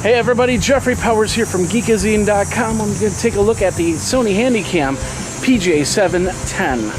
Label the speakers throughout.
Speaker 1: Hey everybody, Jeffrey Powers here from Geekazine.com. I'm going to take a look at the Sony Handycam PJ710.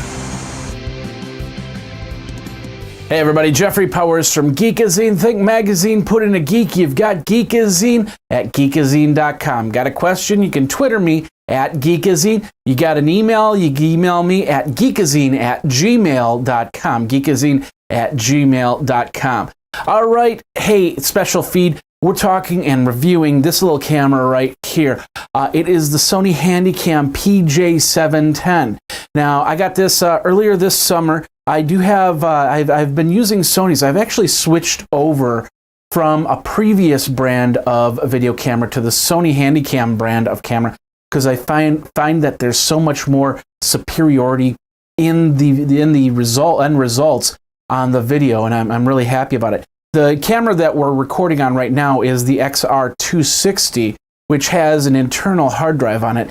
Speaker 1: Hey everybody, Jeffrey Powers from Geekazine. Think magazine, put in a geek. You've got Geekazine at Geekazine.com. Got a question? You can Twitter me at Geekazine. You got an email? You can email me at Geekazine@gmail.com. Geekazine@gmail.com. All right, hey, special feed. We're talking and reviewing this little camera right here. It is the Sony Handycam PJ710. Now, I got this earlier this summer. I do have, I've been using Sony's. I've actually switched over from a previous brand of a video camera to the Sony Handycam brand of camera because I find that there's so much more superiority in the end results on the video, and I'm really happy about it. The camera that we're recording on right now is the XR260, which has an internal hard drive on it.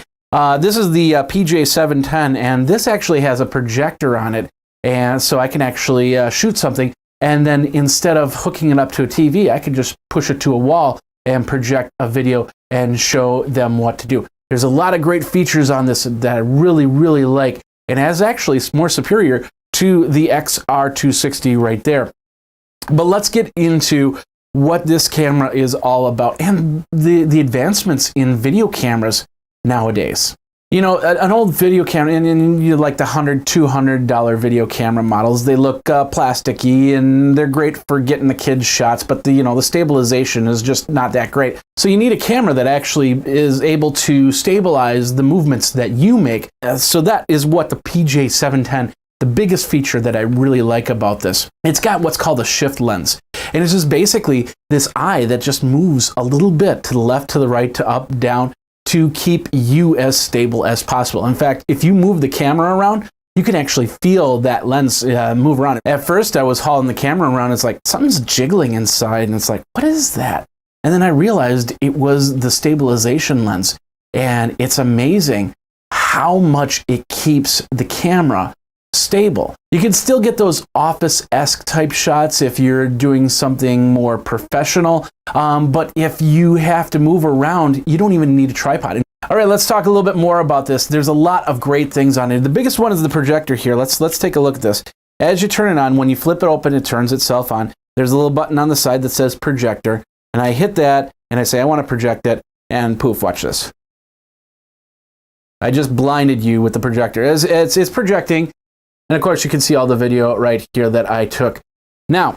Speaker 1: This is the PJ710, and this actually has a projector on it, and so I can actually shoot something, and then instead of hooking it up to a TV, I can just push it to a wall and project a video and show them what to do. There's a lot of great features on this that I really, really like, and is actually more superior to the XR260 right there. But let's get into what this camera is all about and the advancements in video cameras nowadays. You know, an old video camera, and you like the $100, $200 video camera models, they look plasticky and they're great for getting the kids shots, but the stabilization is just not that great. So you need a camera that actually is able to stabilize the movements that you make. So that is what the PJ710, the biggest feature that I really like about this. It's got what's called a shift lens. And it's just basically this eye that just moves a little bit to the left, to the right, to up, down, to keep you as stable as possible. In fact, if you move the camera around, you can actually feel that lens move around. At first, I was hauling the camera around. It's like something's jiggling inside. And it's like, what is that? And then I realized it was the stabilization lens. And it's amazing how much it keeps the camera stable. You can still get those office-esque type shots if you're doing something more professional, but if you have to move around, you don't even need a tripod. All right, let's talk a little bit more about this. There's a lot of great things on it. The biggest one is the projector here. Let's take a look at this. As you turn it on, when you flip it open, it turns itself on. There's a little button on the side that says projector, and I hit that, and I say I want to project it, and poof, watch this. I just blinded you with the projector. It's projecting. And of course, you can see all the video right here that I took. Now,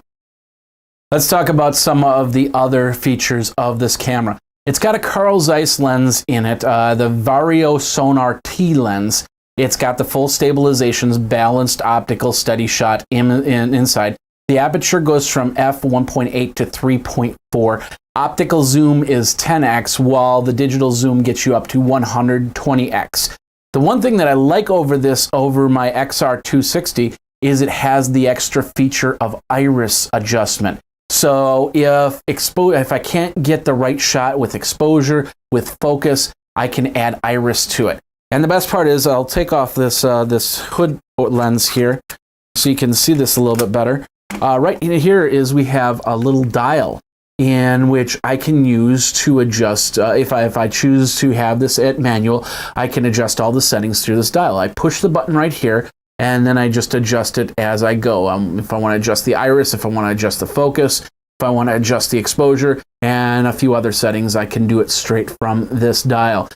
Speaker 1: let's talk about some of the other features of this camera. It's got a Carl Zeiss lens in it, the Vario Sonar T lens. It's got the full stabilizations, balanced optical steady shot inside. The aperture goes from f1.8 to 3.4. Optical zoom is 10x, while the digital zoom gets you up to 120x. The one thing that I like over my XR260 is it has the extra feature of iris adjustment. So if I can't get the right shot with exposure, with focus, I can add iris to it. And the best part is I'll take off this hood lens here so you can see this a little bit better. Right here is we have a little dial in which I can use to adjust, if I choose to have this at manual, I can adjust all the settings through this dial. I push the button right here, and then I just adjust it as I go. If I want to adjust the iris, if I want to adjust the focus, if I want to adjust the exposure, and a few other settings, I can do it straight from this dial.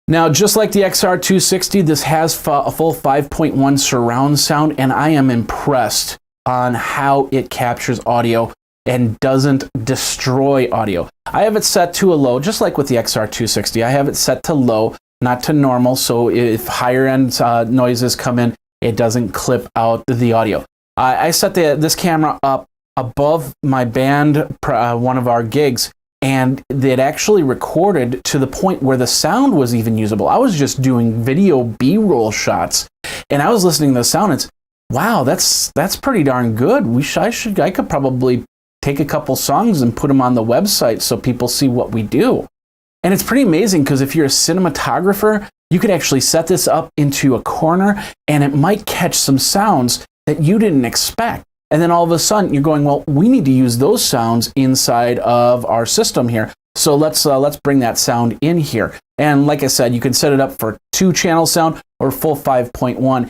Speaker 1: Now, just like the XR260, this has a full 5.1 surround sound, and I am impressed on how it captures audio and doesn't destroy audio. I have it set to a low, just like with the XR260. I have it set to low, not to normal, so if higher end noises come in, it doesn't clip out the audio. I set this camera up above my band, one of our gigs, and it actually recorded to the point where the sound was even usable. I was just doing video B-roll shots, and I was listening to the sound, and it's, wow, that's pretty darn good. I could probably take a couple songs and put them on the website so people see what we do. And it's pretty amazing because if you're a cinematographer, you could actually set this up into a corner and it might catch some sounds that you didn't expect. And then all of a sudden you're going, well, we need to use those sounds inside of our system here. So let's bring that sound in here. And like I said, you can set it up for 2-channel sound or full 5.1.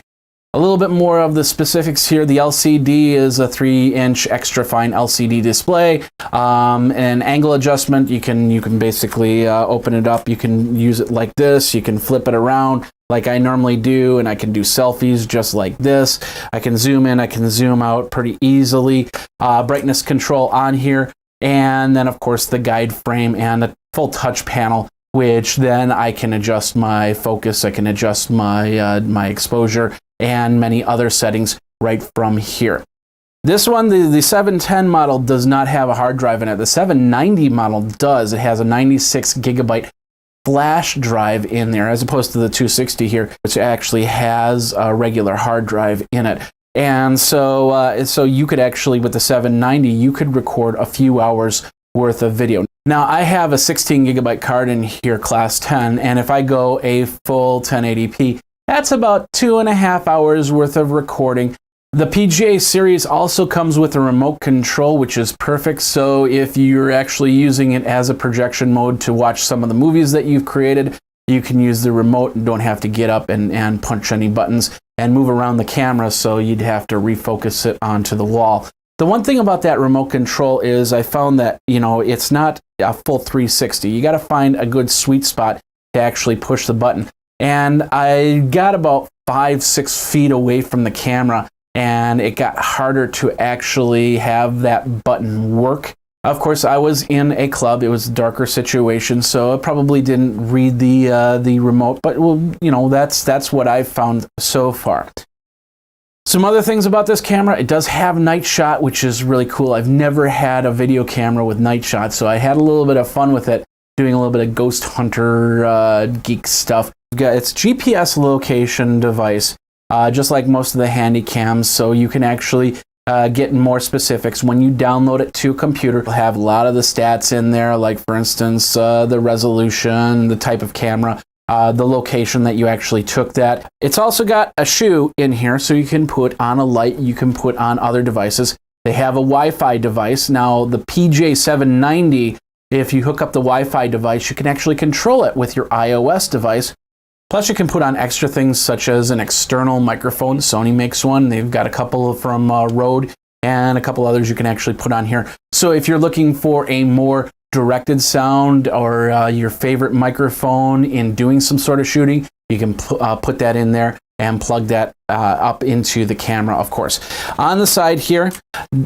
Speaker 1: A little bit more of the specifics here. The LCD is a 3-inch extra fine LCD display. An angle adjustment, you can basically open it up. You can use it like this. You can flip it around like I normally do, and I can do selfies just like this. I can zoom in, I can zoom out pretty easily. Brightness control on here, and then of course the guide frame and a full touch panel, which then I can adjust my focus, I can adjust my my exposure, and many other settings right from here. This one, the 710 model, does not have a hard drive in it. The 790 model does. It has a 96 gigabyte flash drive in there, as opposed to the 260 here, which actually has a regular hard drive in it. And so you could actually, with the 790, you could record a few hours worth of video. Now, I have a 16 gigabyte card in here, class 10, and if I go a full 1080p, that's about 2.5 hours worth of recording. The PGA series also comes with a remote control, which is perfect. So if you're actually using it as a projection mode to watch some of the movies that you've created, you can use the remote and don't have to get up and punch any buttons and move around the camera, so you'd have to refocus it onto the wall. The one thing about that remote control is I found that, you know, it's not a full 360. You got to find a good sweet spot to actually push the button. And I got about 5-6 feet away from the camera, and it got harder to actually have that button work. Of course, I was in a club. It was a darker situation, so I probably didn't read the remote, but well, you know, that's what I've found so far. Some other things about this camera: it does have night shot, which is really cool. I've never had a video camera with night shot, so I had a little bit of fun with it, doing a little bit of ghost hunter geek stuff. It's GPS location device, just like most of the Handycams, so you can actually get more specifics. When you download it to a computer, it'll have a lot of the stats in there, like for instance, the resolution, the type of camera, the location that you actually took that. It's also got a shoe in here, so you can put on a light, you can put on other devices. They have a Wi-Fi device. Now, the PJ790, if you hook up the Wi-Fi device, you can actually control it with your iOS device. Plus, you can put on extra things such as an external microphone. Sony makes one. They've got a couple from Rode and a couple others you can actually put on here. So if you're looking for a more directed sound or your favorite microphone in doing some sort of shooting, you can put that in there and plug that up into the camera, of course. On the side here,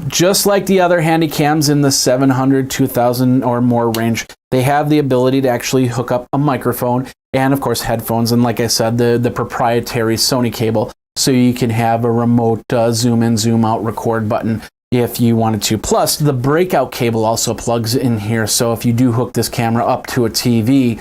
Speaker 1: just like the other Handycams in the 700, 2000 or more range, they have the ability to actually hook up a microphone and, of course, headphones. And like I said, the proprietary Sony cable, so you can have a remote zoom in, zoom out record button if you wanted to. Plus, the breakout cable also plugs in here. So if you do hook this camera up to a TV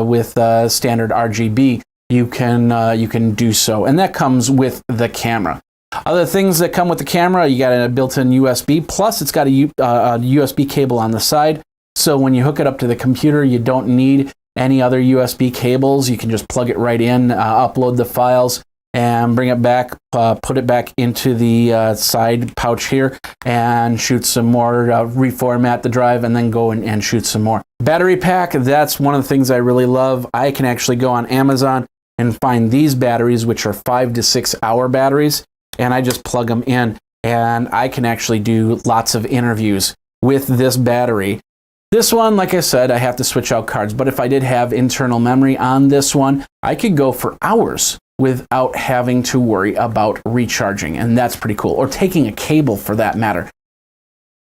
Speaker 1: with standard RGB, you can do so, and that comes with the camera. Other things that come with the camera: you got a built-in USB, plus it's got a USB cable on the side, so when you hook it up to the computer, you don't need any other USB cables. You can just plug it right in, upload the files, and bring it back, put it back into the side pouch here, and shoot some more, reformat the drive, and then go and shoot some more. Battery pack, that's one of the things I really love. I can actually go on Amazon and find these batteries, which are 5 to 6 hour batteries, and I just plug them in, and I can actually do lots of interviews with this battery. This one, like I said, I have to switch out cards, but if I did have internal memory on this one, I could go for hours without having to worry about recharging, and that's pretty cool, or taking a cable for that matter.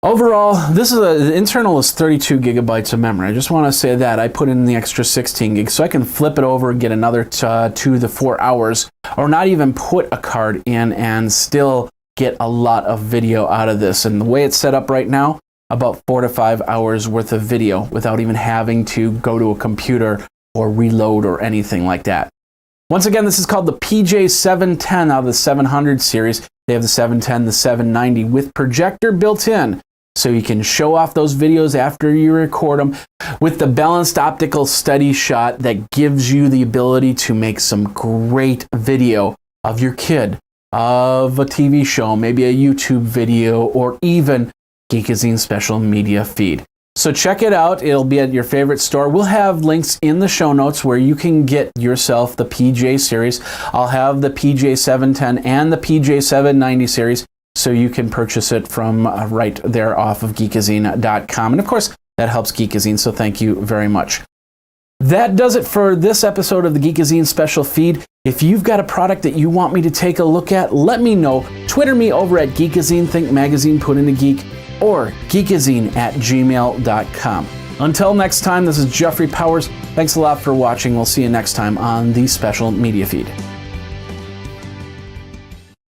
Speaker 1: Overall, the internal is 32 gigabytes of memory. I just want to say that I put in the extra 16 gigs, so I can flip it over and get another 2 to 4 hours, or not even put a card in and still get a lot of video out of this. And the way it's set up right now, about 4 to 5 hours worth of video without even having to go to a computer or reload or anything like that. Once again, this is called the PJ710 out of the 700 series. They have the 710, the 790 with projector built in, so you can show off those videos after you record them with the balanced optical steady shot that gives you the ability to make some great video of your kid, of a TV show, maybe a YouTube video, or even Geekazine special media feed. So check it out. It'll be at your favorite store. We'll have links in the show notes where you can get yourself the PJ series. I'll have the PJ710 and the PJ790 series, so you can purchase it from right there off of Geekazine.com. And of course, that helps Geekazine, so thank you very much. That does it for this episode of the Geekazine special feed. If you've got a product that you want me to take a look at, let me know. Twitter me over at Geekazine, think magazine, put in a geek, or geekazine@gmail.com. Until next time, this is Jeffrey Powers. Thanks a lot for watching. We'll see you next time on the special media feed.